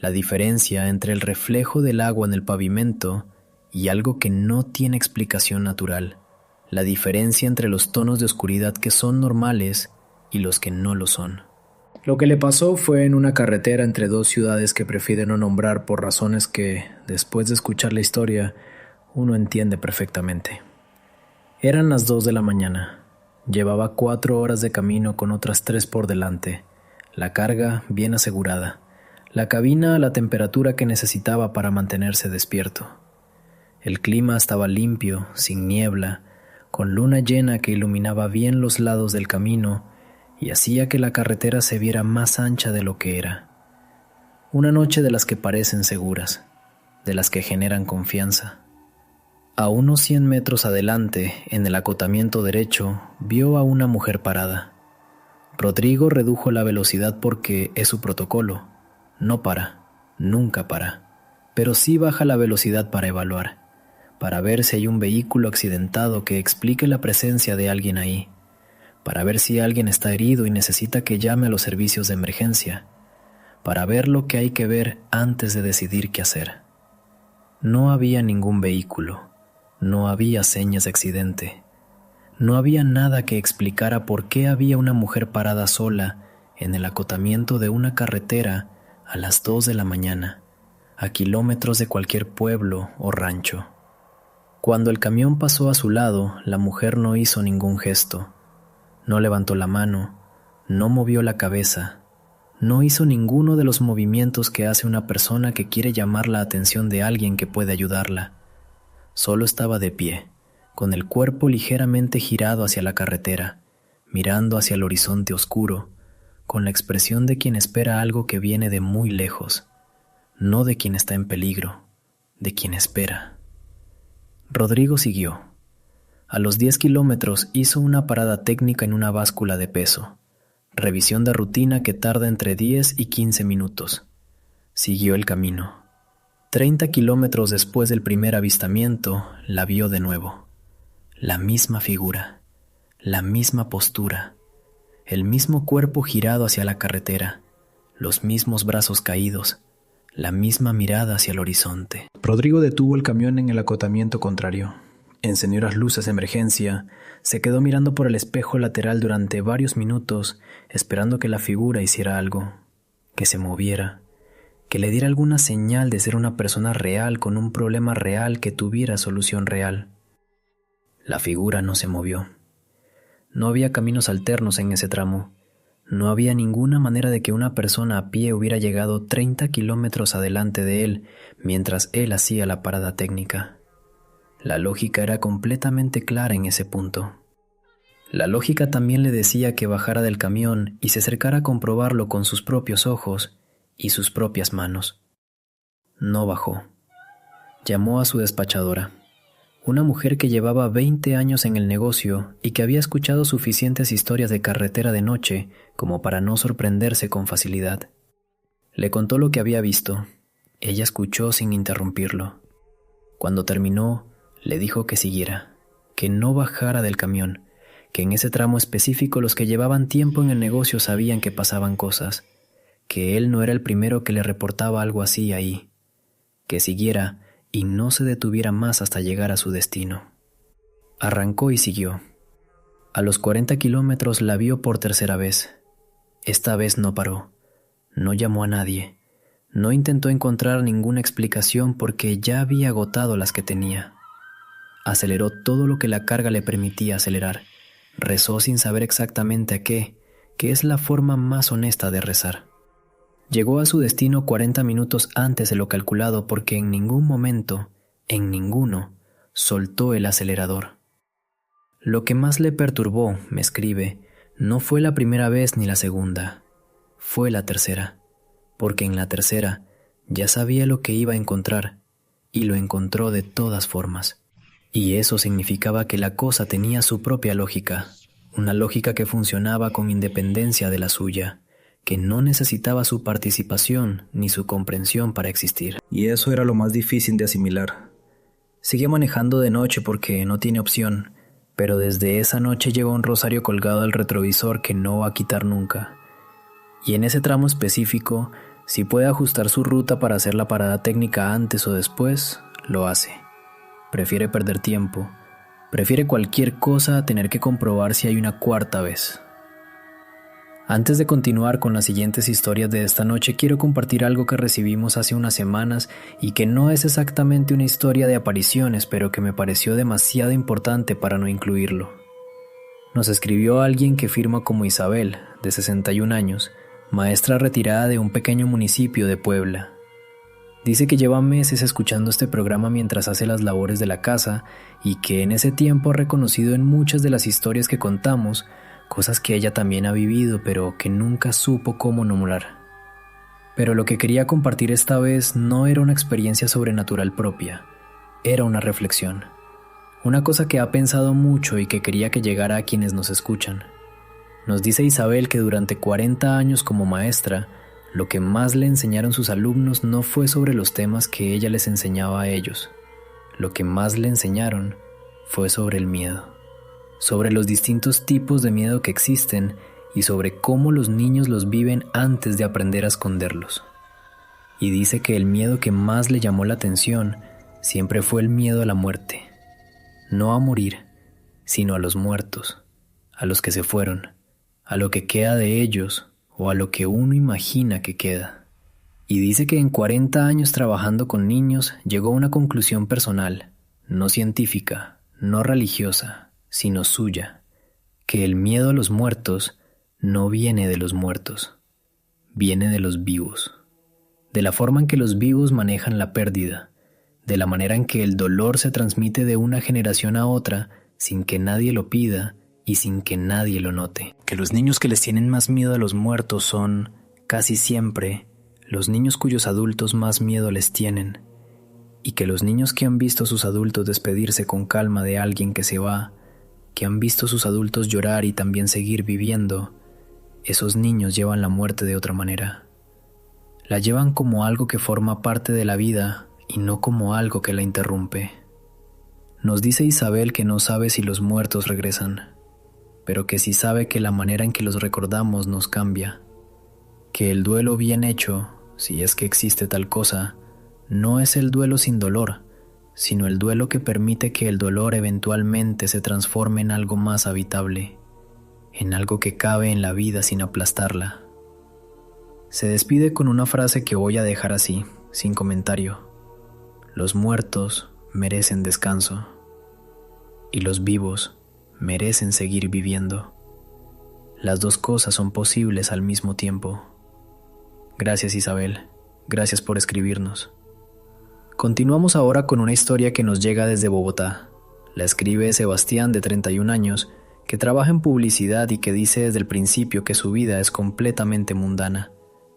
La diferencia entre el reflejo del agua en el pavimento y algo que no tiene explicación natural. La diferencia entre los tonos de oscuridad que son normales y los que no lo son. Lo que le pasó fue en una carretera entre dos ciudades que prefiere no nombrar por razones que, después de escuchar la historia, uno entiende perfectamente. Eran las 2 de la mañana. Llevaba 4 horas de camino con otras 3 por delante. La carga bien asegurada. La cabina a la temperatura que necesitaba para mantenerse despierto. El clima estaba limpio, sin niebla, con luna llena que iluminaba bien los lados del camino y hacía que la carretera se viera más ancha de lo que era. Una noche de las que parecen seguras, de las que generan confianza. A unos 100 metros adelante, en el acotamiento derecho, vio a una mujer parada. Rodrigo redujo la velocidad porque es su protocolo. No para, nunca para, pero sí baja la velocidad para evaluar, para ver si hay un vehículo accidentado que explique la presencia de alguien ahí, para ver si alguien está herido y necesita que llame a los servicios de emergencia, para ver lo que hay que ver antes de decidir qué hacer. No había ningún vehículo. No había señas de accidente. No había nada que explicara por qué había una mujer parada sola en el acotamiento de una carretera a las 2 de la mañana, a kilómetros de cualquier pueblo o rancho. Cuando el camión pasó a su lado, la mujer no hizo ningún gesto. No levantó la mano, no movió la cabeza, no hizo ninguno de los movimientos que hace una persona que quiere llamar la atención de alguien que puede ayudarla. Solo estaba de pie, con el cuerpo ligeramente girado hacia la carretera, mirando hacia el horizonte oscuro, con la expresión de quien espera algo que viene de muy lejos, no de quien está en peligro, de quien espera. Rodrigo siguió. A los 10 kilómetros hizo una parada técnica en una báscula de peso, revisión de rutina que tarda entre 10 y 15 minutos. Siguió el camino. 30 kilómetros después del primer avistamiento, la vio de nuevo. La misma figura, la misma postura, el mismo cuerpo girado hacia la carretera, los mismos brazos caídos, la misma mirada hacia el horizonte. Rodrigo detuvo el camión en el acotamiento contrario. Encendió las luces de emergencia, se quedó mirando por el espejo lateral durante varios minutos, esperando que la figura hiciera algo, que se moviera, que le diera alguna señal de ser una persona real con un problema real que tuviera solución real. La figura no se movió. No había caminos alternos en ese tramo. No había ninguna manera de que una persona a pie hubiera llegado 30 kilómetros adelante de él mientras él hacía la parada técnica. La lógica era completamente clara en ese punto. La lógica también le decía que bajara del camión y se acercara a comprobarlo con sus propios ojos y sus propias manos. No bajó. Llamó a su despachadora, una mujer que llevaba 20 años en el negocio y que había escuchado suficientes historias de carretera de noche como para no sorprenderse con facilidad. Le contó lo que había visto. Ella escuchó sin interrumpirlo. Cuando terminó, le dijo que siguiera, que no bajara del camión, que en ese tramo específico los que llevaban tiempo en el negocio sabían que pasaban cosas, que él no era el primero que le reportaba algo así ahí, que siguiera y no se detuviera más hasta llegar a su destino. Arrancó y siguió. A los 40 kilómetros la vio por tercera vez. Esta vez no paró, no llamó a nadie, no intentó encontrar ninguna explicación porque ya había agotado las que tenía. Aceleró todo lo que la carga le permitía acelerar. Rezó sin saber exactamente a qué, que es la forma más honesta de rezar. Llegó a su destino 40 minutos antes de lo calculado porque en ningún momento, en ninguno, soltó el acelerador. Lo que más le perturbó, me escribe, no fue la primera vez ni la segunda, fue la tercera, porque en la tercera ya sabía lo que iba a encontrar y lo encontró de todas formas. Y eso significaba que la cosa tenía su propia lógica, una lógica que funcionaba con independencia de la suya, que no necesitaba su participación ni su comprensión para existir. Y eso era lo más difícil de asimilar. Sigue manejando de noche porque no tiene opción, pero desde esa noche lleva un rosario colgado al retrovisor que no va a quitar nunca. Y en ese tramo específico, si puede ajustar su ruta para hacer la parada técnica antes o después, lo hace. Prefiere perder tiempo, prefiere cualquier cosa a tener que comprobar si hay una cuarta vez. Antes de continuar con las siguientes historias de esta noche, quiero compartir algo que recibimos hace unas semanas y que no es exactamente una historia de apariciones, pero que me pareció demasiado importante para no incluirlo. Nos escribió alguien que firma como Isabel, de 61 años, maestra retirada de un pequeño municipio de Puebla. Dice que lleva meses escuchando este programa mientras hace las labores de la casa y que en ese tiempo ha reconocido en muchas de las historias que contamos cosas que ella también ha vivido, pero que nunca supo cómo nombrar. Pero lo que quería compartir esta vez no era una experiencia sobrenatural propia, era una reflexión. Una cosa que ha pensado mucho y que quería que llegara a quienes nos escuchan. Nos dice Isabel que durante 40 años como maestra, lo que más le enseñaron sus alumnos no fue sobre los temas que ella les enseñaba a ellos. Lo que más le enseñaron fue sobre el miedo. Sobre los distintos tipos de miedo que existen y sobre cómo los niños los viven antes de aprender a esconderlos. Y dice que el miedo que más le llamó la atención siempre fue el miedo a la muerte. No a morir, sino a los muertos, a los que se fueron, a lo que queda de ellos o a lo que uno imagina que queda. Y dice que en 40 años trabajando con niños llegó a una conclusión personal, no científica, no religiosa, sino suya, que el miedo a los muertos no viene de los muertos, viene de los vivos, de la forma en que los vivos manejan la pérdida, de la manera en que el dolor se transmite de una generación a otra sin que nadie lo pida y sin que nadie lo note. Que los niños que les tienen más miedo a los muertos son, casi siempre, los niños cuyos adultos más miedo les tienen, y que los niños que han visto a sus adultos despedirse con calma de alguien que se va, que han visto a sus adultos llorar y también seguir viviendo, esos niños llevan la muerte de otra manera. La llevan como algo que forma parte de la vida y no como algo que la interrumpe. Nos dice Isabel que no sabe si los muertos regresan, pero que sí sabe que la manera en que los recordamos nos cambia, que el duelo bien hecho, si es que existe tal cosa, no es el duelo sin dolor, sino el duelo que permite que el dolor eventualmente se transforme en algo más habitable, en algo que cabe en la vida sin aplastarla. Se despide con una frase que voy a dejar así, sin comentario. Los muertos merecen descanso, y los vivos merecen seguir viviendo. Las dos cosas son posibles al mismo tiempo. Gracias Isabel, gracias por escribirnos. Continuamos ahora con una historia que nos llega desde Bogotá. La escribe Sebastián, de 31 años, que trabaja en publicidad y que dice desde el principio que su vida es completamente mundana,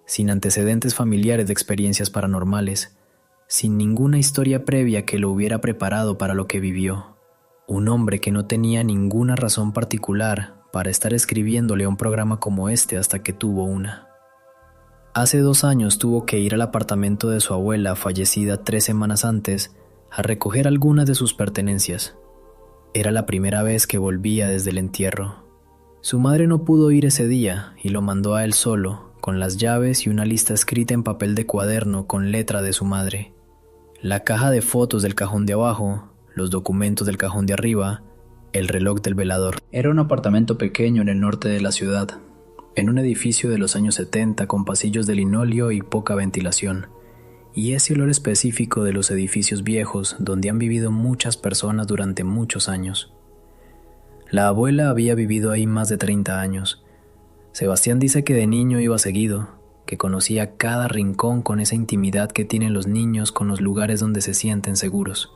sin antecedentes familiares de experiencias paranormales, sin ninguna historia previa que lo hubiera preparado para lo que vivió. Un hombre que no tenía ninguna razón particular para estar escribiéndole a un programa como este hasta que tuvo una. Hace 2 años tuvo que ir al apartamento de su abuela, fallecida 3 semanas antes, a recoger algunas de sus pertenencias. Era la primera vez que volvía desde el entierro. Su madre no pudo ir ese día y lo mandó a él solo, con las llaves y una lista escrita en papel de cuaderno con letra de su madre. La caja de fotos del cajón de abajo, los documentos del cajón de arriba, el reloj del velador. Era un apartamento pequeño en el norte de la ciudad, en un edificio de los años 70 con pasillos de linóleo y poca ventilación, y ese olor específico de los edificios viejos donde han vivido muchas personas durante muchos años. La abuela había vivido ahí más de 30 años. Sebastián dice que de niño iba seguido, que conocía cada rincón con esa intimidad que tienen los niños con los lugares donde se sienten seguros.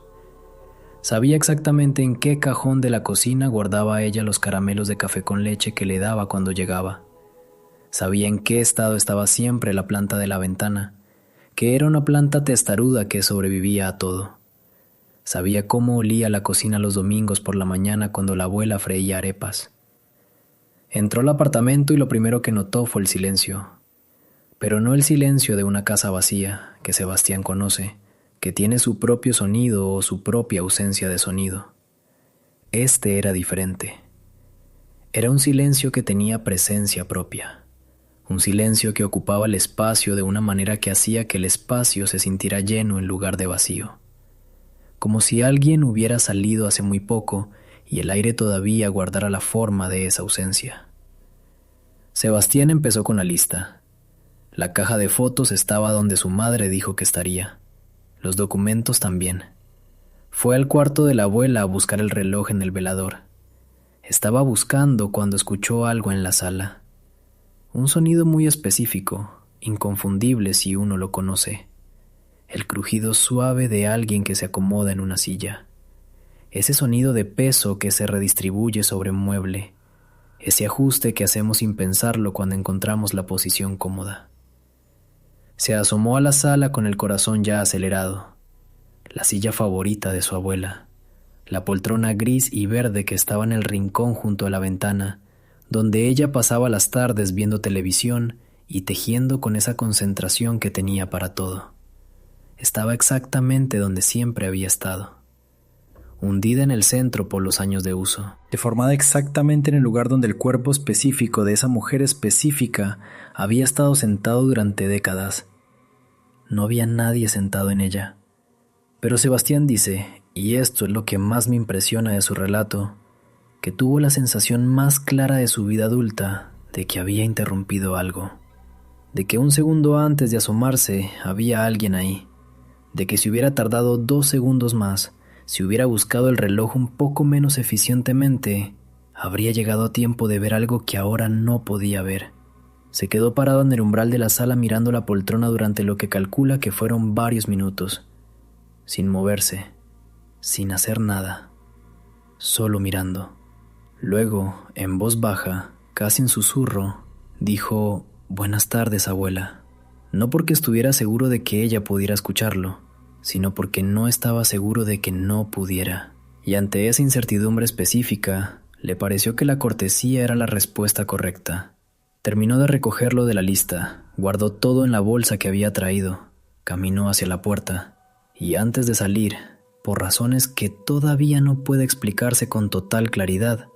Sabía exactamente en qué cajón de la cocina guardaba ella los caramelos de café con leche que le daba cuando llegaba. Sabía en qué estado estaba siempre la planta de la ventana, que era una planta testaruda que sobrevivía a todo. Sabía cómo olía la cocina los domingos por la mañana cuando la abuela freía arepas. Entró al apartamento y lo primero que notó fue el silencio. Pero no el silencio de una casa vacía, que Sebastián conoce, que tiene su propio sonido o su propia ausencia de sonido. Este era diferente. Era un silencio que tenía presencia propia, un silencio que ocupaba el espacio de una manera que hacía que el espacio se sintiera lleno en lugar de vacío, como si alguien hubiera salido hace muy poco y el aire todavía guardara la forma de esa ausencia. Sebastián empezó con la lista. La caja de fotos estaba donde su madre dijo que estaría. Los documentos también. Fue al cuarto de la abuela a buscar el reloj en el velador. Estaba buscando cuando escuchó algo en la sala. Un sonido muy específico, inconfundible si uno lo conoce. El crujido suave de alguien que se acomoda en una silla. Ese sonido de peso que se redistribuye sobre un mueble. Ese ajuste que hacemos sin pensarlo cuando encontramos la posición cómoda. Se asomó a la sala con el corazón ya acelerado. La silla favorita de su abuela. La poltrona gris y verde que estaba en el rincón junto a la ventana, donde ella pasaba las tardes viendo televisión y tejiendo con esa concentración que tenía para todo. Estaba exactamente donde siempre había estado, hundida en el centro por los años de uso, deformada exactamente en el lugar donde el cuerpo específico de esa mujer específica había estado sentado durante décadas. No había nadie sentado en ella. Pero Sebastián dice, y esto es lo que más me impresiona de su relato, que tuvo la sensación más clara de su vida adulta de que había interrumpido algo, de que un segundo antes de asomarse había alguien ahí, de que si hubiera tardado 2 segundos más, si hubiera buscado el reloj un poco menos eficientemente, habría llegado a tiempo de ver algo que ahora no podía ver. Se quedó parado en el umbral de la sala mirando la poltrona durante lo que calcula que fueron varios minutos, sin moverse, sin hacer nada, solo mirando. Luego, en voz baja, casi en susurro, dijo: «Buenas tardes, abuela». No porque estuviera seguro de que ella pudiera escucharlo, sino porque no estaba seguro de que no pudiera. Y ante esa incertidumbre específica, le pareció que la cortesía era la respuesta correcta. Terminó de recogerlo de la lista, guardó todo en la bolsa que había traído, caminó hacia la puerta. Y antes de salir, por razones que todavía no puede explicarse con total claridad,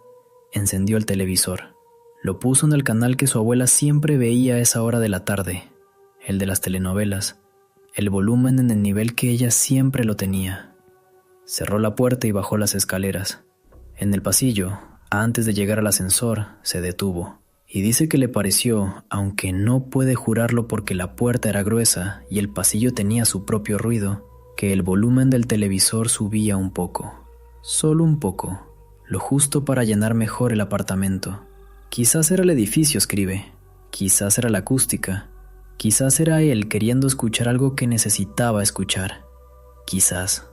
encendió el televisor. Lo puso en el canal que su abuela siempre veía a esa hora de la tarde, el de las telenovelas, el volumen en el nivel que ella siempre lo tenía. Cerró la puerta y bajó las escaleras. En el pasillo, antes de llegar al ascensor, se detuvo. Y dice que le pareció, aunque no puede jurarlo porque la puerta era gruesa y el pasillo tenía su propio ruido, que el volumen del televisor subía un poco, solo un poco, lo justo para llenar mejor el apartamento. Quizás era el edificio, escribe, quizás era la acústica, quizás era él queriendo escuchar algo que necesitaba escuchar, quizás.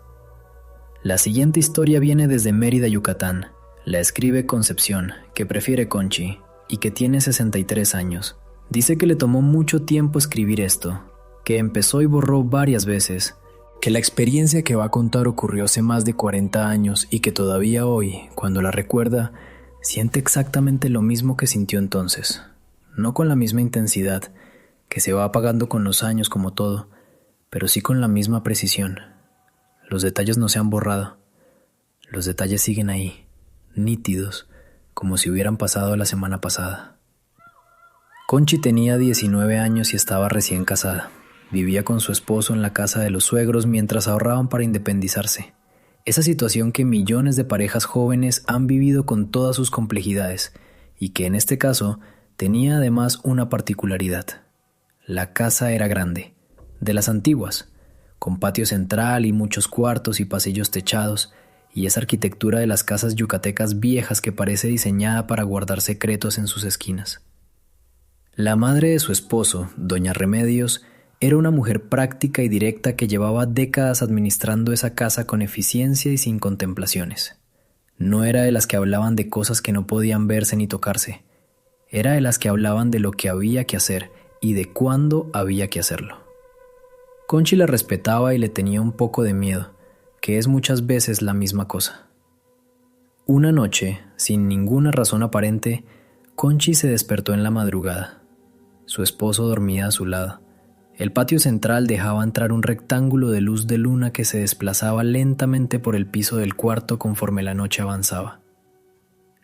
La siguiente historia viene desde Mérida, Yucatán. La escribe Concepción, que prefiere Conchi, y que tiene 63 años. Dice que le tomó mucho tiempo escribir esto, que empezó y borró varias veces, que la experiencia que va a contar ocurrió hace más de 40 años y que todavía hoy, cuando la recuerda, siente exactamente lo mismo que sintió entonces. No con la misma intensidad, que se va apagando con los años como todo, pero sí con la misma precisión. Los detalles no se han borrado. Los detalles siguen ahí, nítidos, como si hubieran pasado la semana pasada. Conchi tenía 19 años y estaba recién casada. Vivía con su esposo en la casa de los suegros mientras ahorraban para independizarse. Esa situación que millones de parejas jóvenes han vivido con todas sus complejidades y que en este caso tenía además una particularidad. La casa era grande, de las antiguas, con patio central y muchos cuartos y pasillos techados, y esa arquitectura de las casas yucatecas viejas que parece diseñada para guardar secretos en sus esquinas. La madre de su esposo, doña Remedios, era una mujer práctica y directa que llevaba décadas administrando esa casa con eficiencia y sin contemplaciones. No era de las que hablaban de cosas que no podían verse ni tocarse. Era de las que hablaban de lo que había que hacer y de cuándo había que hacerlo. Conchi la respetaba y le tenía un poco de miedo, que es muchas veces la misma cosa. Una noche, sin ninguna razón aparente, Conchi se despertó en la madrugada. Su esposo dormía a su lado. El patio central dejaba entrar un rectángulo de luz de luna que se desplazaba lentamente por el piso del cuarto conforme la noche avanzaba.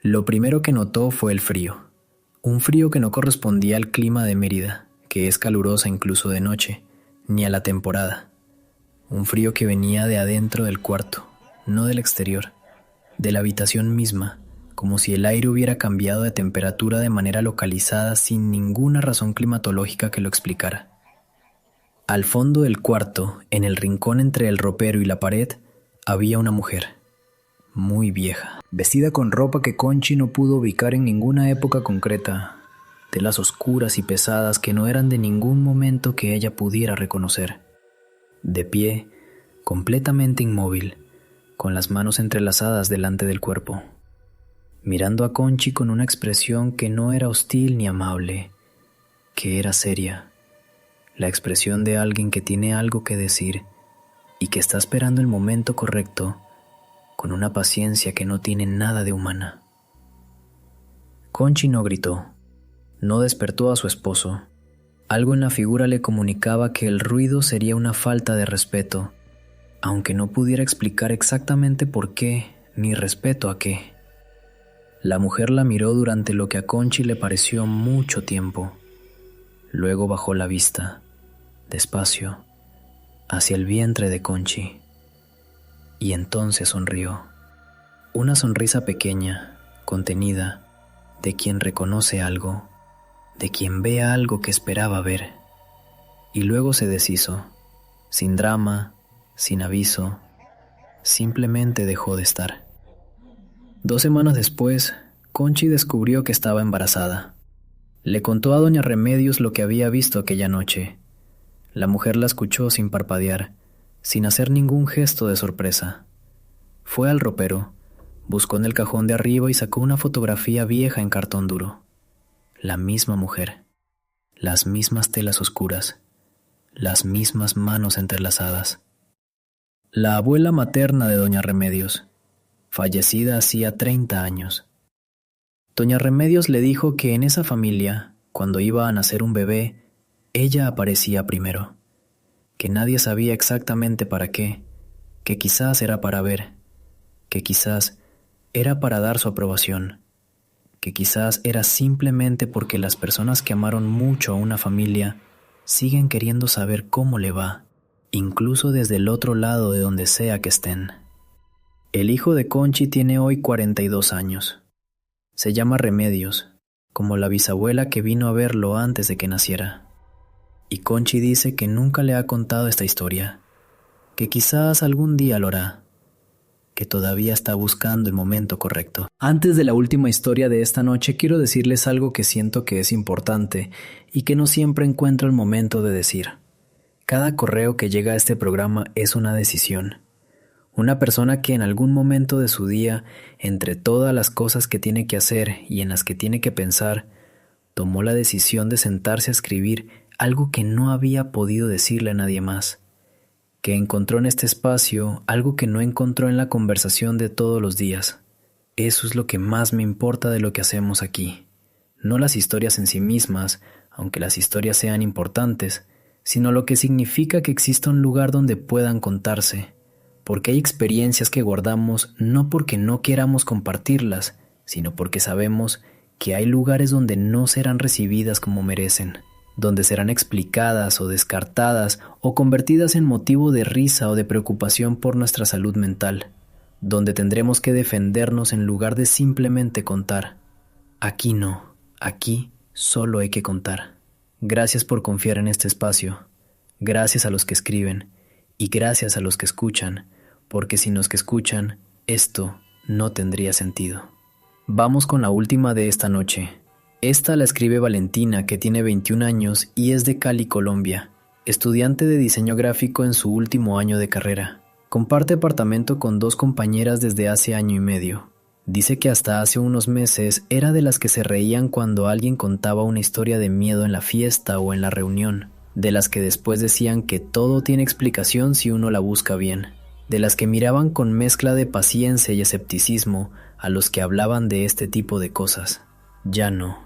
Lo primero que notó fue el frío, un frío que no correspondía al clima de Mérida, que es calurosa incluso de noche, ni a la temporada. Un frío que venía de adentro del cuarto, no del exterior, de la habitación misma, como si el aire hubiera cambiado de temperatura de manera localizada sin ninguna razón climatológica que lo explicara. Al fondo del cuarto, en el rincón entre el ropero y la pared, había una mujer, muy vieja, vestida con ropa que Conchi no pudo ubicar en ninguna época concreta, telas oscuras y pesadas que no eran de ningún momento que ella pudiera reconocer. De pie, completamente inmóvil, con las manos entrelazadas delante del cuerpo, mirando a Conchi con una expresión que no era hostil ni amable, que era seria. La expresión de alguien que tiene algo que decir y que está esperando el momento correcto con una paciencia que no tiene nada de humana. Conchi no gritó, no despertó a su esposo. Algo en la figura le comunicaba que el ruido sería una falta de respeto, aunque no pudiera explicar exactamente por qué ni respeto a qué. La mujer la miró durante lo que a Conchi le pareció mucho tiempo. Luego bajó la vista, despacio, hacia el vientre de Conchi, y entonces sonrió. Una sonrisa pequeña, contenida, de quien reconoce algo, de quien ve algo que esperaba ver, y luego se deshizo, sin drama, sin aviso, simplemente dejó de estar. 2 semanas después, Conchi descubrió que estaba embarazada. Le contó a doña Remedios lo que había visto aquella noche. La mujer la escuchó sin parpadear, sin hacer ningún gesto de sorpresa. Fue al ropero, buscó en el cajón de arriba y sacó una fotografía vieja en cartón duro. La misma mujer, las mismas telas oscuras, las mismas manos entrelazadas. La abuela materna de doña Remedios, fallecida hacía 30 años. Doña Remedios le dijo que en esa familia, cuando iba a nacer un bebé, ella aparecía primero, que nadie sabía exactamente para qué, que quizás era para ver, que quizás era para dar su aprobación, que quizás era simplemente porque las personas que amaron mucho a una familia siguen queriendo saber cómo le va, incluso desde el otro lado de donde sea que estén. El hijo de Conchi tiene hoy 42 años. Se llama Remedios, como la bisabuela que vino a verlo antes de que naciera. Y Conchi dice que nunca le ha contado esta historia, que quizás algún día lo hará, que todavía está buscando el momento correcto. Antes de la última historia de esta noche, quiero decirles algo que siento que es importante y que no siempre encuentro el momento de decir. Cada correo que llega a este programa es una decisión. Una persona que en algún momento de su día, entre todas las cosas que tiene que hacer y en las que tiene que pensar, tomó la decisión de sentarse a escribir algo que no había podido decirle a nadie más, que encontró en este espacio algo que no encontró en la conversación de todos los días. Eso es lo que más me importa de lo que hacemos aquí. No las historias en sí mismas, aunque las historias sean importantes, sino lo que significa que exista un lugar donde puedan contarse, porque hay experiencias que guardamos no porque no queramos compartirlas, sino porque sabemos que hay lugares donde no serán recibidas como merecen, donde serán explicadas o descartadas o convertidas en motivo de risa o de preocupación por nuestra salud mental, donde tendremos que defendernos en lugar de simplemente contar. Aquí no, aquí solo hay que contar. Gracias por confiar en este espacio, gracias a los que escriben y gracias a los que escuchan, porque sin los que escuchan, esto no tendría sentido. Vamos con la última de esta noche. Esta la escribe Valentina, que tiene 21 años y es de Cali, Colombia, estudiante de diseño gráfico en su último año de carrera. Comparte apartamento con 2 compañeras desde hace año y medio. Dice que hasta hace unos meses era de las que se reían cuando alguien contaba una historia de miedo en la fiesta o en la reunión, de las que después decían que todo tiene explicación si uno la busca bien, de las que miraban con mezcla de paciencia y escepticismo a los que hablaban de este tipo de cosas. Ya no.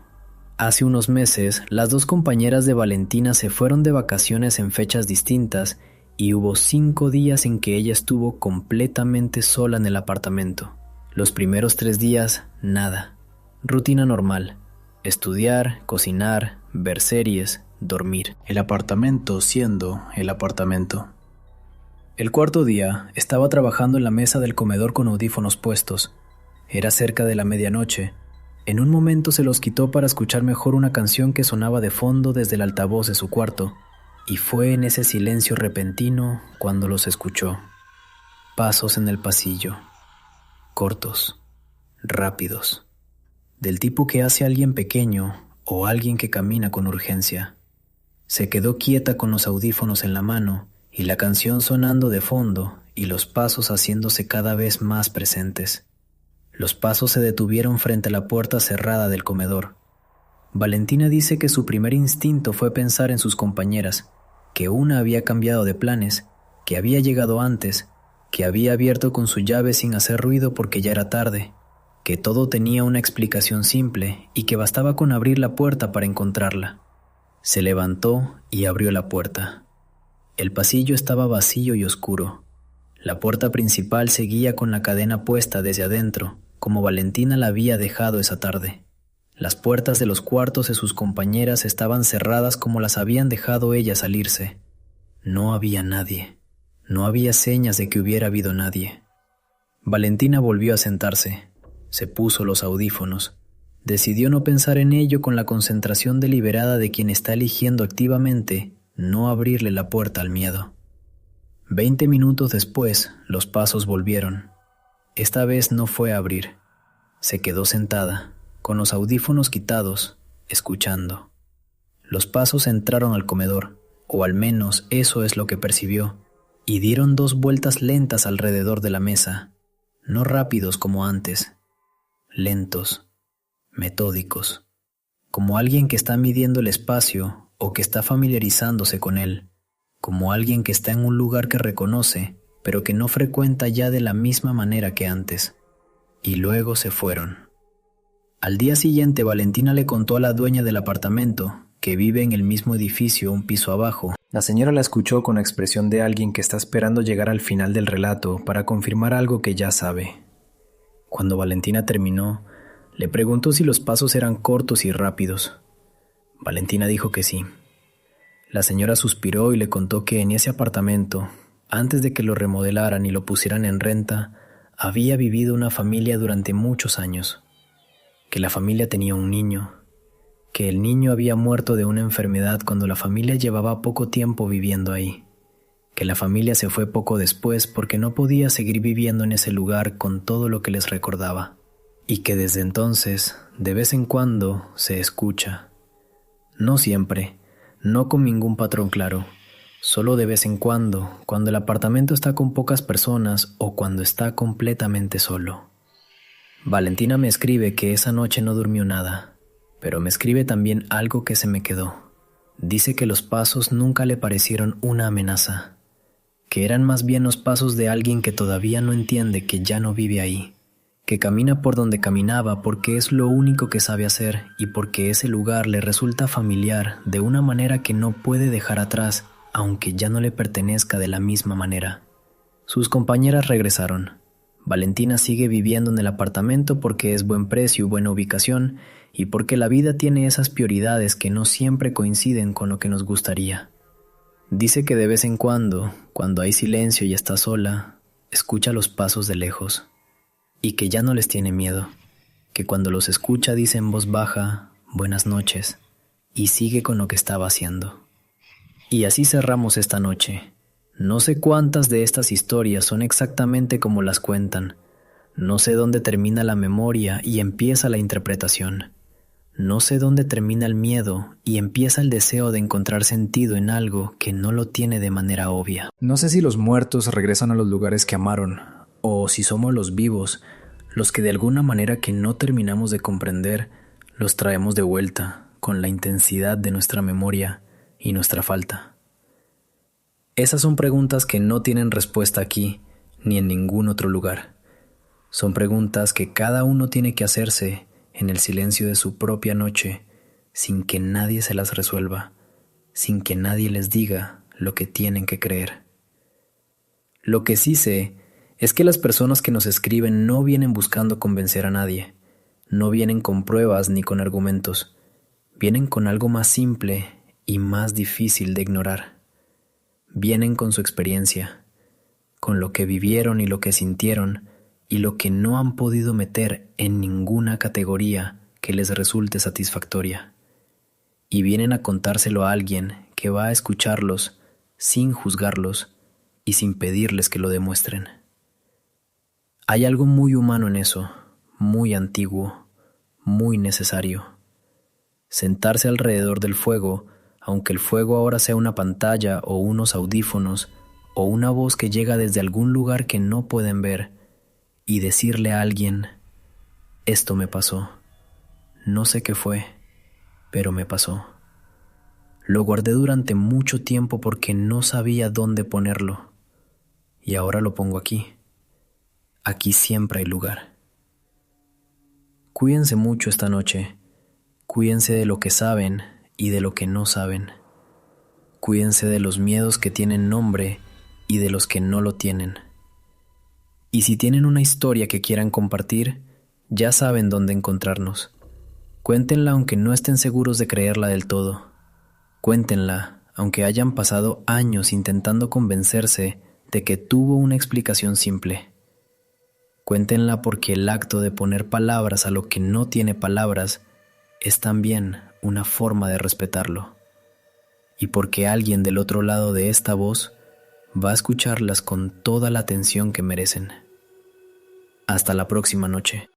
Hace unos meses, las dos compañeras de Valentina se fueron de vacaciones en fechas distintas y hubo 5 días en que ella estuvo completamente sola en el apartamento. Los primeros 3 días, nada. Rutina normal. Estudiar, cocinar, ver series, dormir. El apartamento siendo el apartamento. El cuarto día, estaba trabajando en la mesa del comedor con audífonos puestos. Era cerca de la medianoche. En un momento se los quitó para escuchar mejor una canción que sonaba de fondo desde el altavoz de su cuarto, y fue en ese silencio repentino cuando los escuchó. Pasos en el pasillo. Cortos. Rápidos. Del tipo que hace alguien pequeño o alguien que camina con urgencia. Se quedó quieta con los audífonos en la mano y la canción sonando de fondo y los pasos haciéndose cada vez más presentes. Los pasos se detuvieron frente a la puerta cerrada del comedor. Valentina dice que su primer instinto fue pensar en sus compañeras, que una había cambiado de planes, que había llegado antes, que había abierto con su llave sin hacer ruido porque ya era tarde, que todo tenía una explicación simple y que bastaba con abrir la puerta para encontrarla. Se levantó y abrió la puerta. El pasillo estaba vacío y oscuro. La puerta principal seguía con la cadena puesta desde adentro, como Valentina la había dejado esa tarde. Las puertas de los cuartos de sus compañeras estaban cerradas como las habían dejado ellas al irse. No había nadie. No había señas de que hubiera habido nadie. Valentina volvió a sentarse. Se puso los audífonos. Decidió no pensar en ello con la concentración deliberada de quien está eligiendo activamente no abrirle la puerta al miedo. 20 minutos después, los pasos volvieron. Esta vez no fue a abrir. Se quedó sentada, con los audífonos quitados, escuchando. Los pasos entraron al comedor, o al menos eso es lo que percibió, y dieron 2 vueltas lentas alrededor de la mesa, no rápidos como antes, lentos, metódicos, como alguien que está midiendo el espacio o que está familiarizándose con él, como alguien que está en un lugar que reconoce, pero que no frecuenta ya de la misma manera que antes. Y luego se fueron. Al día siguiente, Valentina le contó a la dueña del apartamento, que vive en el mismo edificio un piso abajo. La señora la escuchó con la expresión de alguien que está esperando llegar al final del relato para confirmar algo que ya sabe. Cuando Valentina terminó, le preguntó si los pasos eran cortos y rápidos. Valentina dijo que sí. La señora suspiró y le contó que en ese apartamento, antes de que lo remodelaran y lo pusieran en renta, había vivido una familia durante muchos años, que la familia tenía un niño, que el niño había muerto de una enfermedad cuando la familia llevaba poco tiempo viviendo ahí, que la familia se fue poco después porque no podía seguir viviendo en ese lugar con todo lo que les recordaba, y que desde entonces, de vez en cuando, se escucha. No siempre, no con ningún patrón claro, solo de vez en cuando el apartamento está con pocas personas o cuando está completamente solo. Valentina me escribe que esa noche no durmió nada, pero me escribe también algo que se me quedó. Dice que los pasos nunca le parecieron una amenaza, que eran más bien los pasos de alguien que todavía no entiende que ya no vive ahí, que camina por donde caminaba porque es lo único que sabe hacer y porque ese lugar le resulta familiar de una manera que no puede dejar atrás, aunque ya no le pertenezca de la misma manera. Sus compañeras regresaron. Valentina sigue viviendo en el apartamento porque es buen precio y buena ubicación y porque la vida tiene esas prioridades que no siempre coinciden con lo que nos gustaría. Dice que de vez en cuando hay silencio y está sola, escucha los pasos de lejos. Y que ya no les tiene miedo, que cuando los escucha dice en voz baja, buenas noches, y sigue con lo que estaba haciendo. Y así cerramos esta noche. No sé cuántas de estas historias son exactamente como las cuentan. No sé dónde termina la memoria y empieza la interpretación. No sé dónde termina el miedo y empieza el deseo de encontrar sentido en algo que no lo tiene de manera obvia. No sé si los muertos regresan a los lugares que amaron, o si somos los vivos, los que de alguna manera que no terminamos de comprender, los traemos de vuelta con la intensidad de nuestra memoria y nuestra falta. Esas son preguntas que no tienen respuesta aquí ni en ningún otro lugar. Son preguntas que cada uno tiene que hacerse en el silencio de su propia noche, sin que nadie se las resuelva, sin que nadie les diga lo que tienen que creer. Lo que sí sé es que las personas que nos escriben no vienen buscando convencer a nadie, no vienen con pruebas ni con argumentos, vienen con algo más simple y más difícil de ignorar. Vienen con su experiencia, con lo que vivieron y lo que sintieron y lo que no han podido meter en ninguna categoría que les resulte satisfactoria. Y vienen a contárselo a alguien que va a escucharlos sin juzgarlos y sin pedirles que lo demuestren. Hay algo muy humano en eso, muy antiguo, muy necesario. Sentarse alrededor del fuego, aunque el fuego ahora sea una pantalla o unos audífonos o una voz que llega desde algún lugar que no pueden ver, y decirle a alguien: esto me pasó, no sé qué fue, pero me pasó. Lo guardé durante mucho tiempo porque no sabía dónde ponerlo, y ahora lo pongo aquí. Aquí siempre hay lugar. Cuídense mucho esta noche. Cuídense de lo que saben y de lo que no saben. Cuídense de los miedos que tienen nombre y de los que no lo tienen. Y si tienen una historia que quieran compartir, ya saben dónde encontrarnos. Cuéntenla aunque no estén seguros de creerla del todo. Cuéntenla aunque hayan pasado años intentando convencerse de que tuvo una explicación simple. Cuéntenla porque el acto de poner palabras a lo que no tiene palabras es también una forma de respetarlo. Y porque alguien del otro lado de esta voz va a escucharlas con toda la atención que merecen. Hasta la próxima noche.